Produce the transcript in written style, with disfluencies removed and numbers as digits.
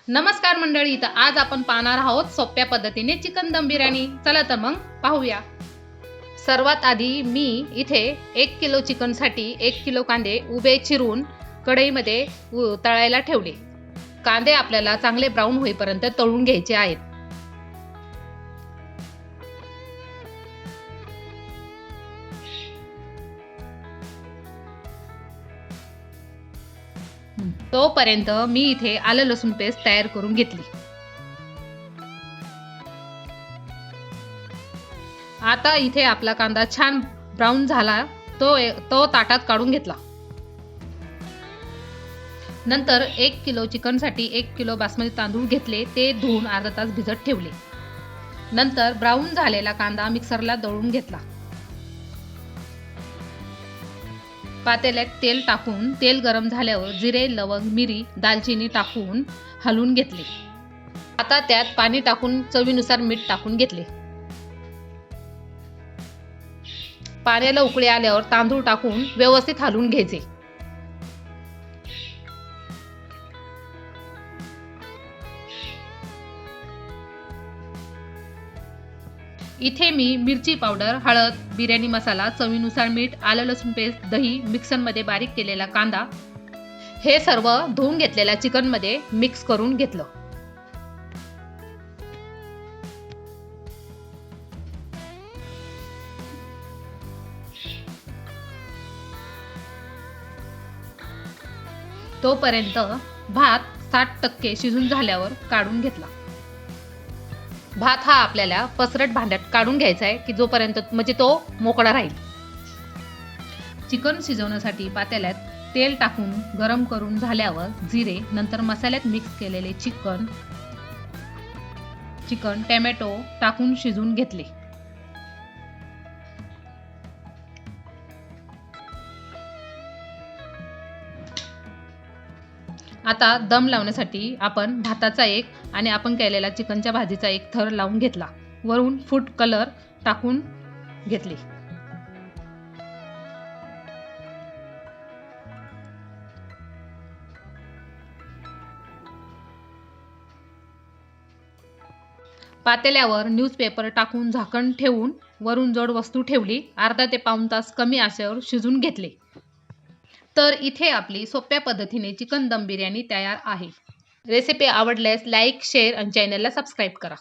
नमस्कार मंडळी, तर आज आपण पाहणार आहोत सोप्या पद्धतीने चिकन दम बिर्याणी। चला तर मग पाहूया। सर्वात आधी मी इथे 1 किलो चिकनसाठी 1 किलो कांदे उभे चिरून कढईमध्ये तळायला ठेवले। कांदे आपल्याला चांगले ब्राऊन होईपर्यंत तळून घ्यायचे आहेत। तोपर्यंत मी इथे आलं लसूण पेस्ट तयार करून घेतली। आता इथे आपला कांदा छान ब्राऊन झाला, तो ताटात काढून घेतला। नंतर 1 किलो चिकनसाठी 1 किलो बासमती तांदूळ घेतले, ते धुवून अर्धा तास भिजत ठेवले। नंतर ब्राऊन झालेला कांदा मिक्सरला दळून घेतला। पातेल्यात तेल टाकून तेल गरम झाल्यावर जिरे, लवंग, मिरी, दालचिनी टाकून हलवून घेतले। आता त्यात पाणी टाकून चवीनुसार मीठ टाकून घेतले। पाण्याला उकळी आल्यावर तांदूळ टाकून व्यवस्थित हलवून घ्यायचे। इथे मी मिरची पावडर, हळद, बिर्याणी मसाला, चवीनुसार मीठ, आलं लसूण पेस्ट, दही, मिक्सरमध्ये बारीक केलेला कांदा हे सर्व धुवून घेतलेल्या चिकनमध्ये मिक्स करून घेतलं। तोपर्यंत भात 60% शिजून झाल्यावर काढून घेतला। भात हा आपल्याला पसरट भांड्यात काढून घ्यायचा आहे की जोपर्यंत म्हणजे तो मोकळा राहील। चिकन शिजवण्यासाठी पातेल्यात तेल टाकून गरम करून झाल्यावर जिरे, नंतर मसाल्यात मिक्स केलेले चिकन, टोमॅटो टाकून शिजवून घेतले। आता दम लावण्यासाठी आपण भाताचा एक आणि आपण केलेला चिकनच्या भाजीचा एक थर लावून घेतला। वरून फूड कलर टाकून घेतले। पातेल्यावर न्यूजपेपर टाकून झाकण ठेवून वरून जड वस्तू ठेवली। अर्धा ते पाऊण तास कमी आचेवर शिजून घेतले। तर इथे आपली सोप्या पद्धतीने चिकन दम बिर्याणी तयार आहे। रेसिपी आवडल्यास लाईक, शेअर आणि चॅनलला सबस्क्राईब करा।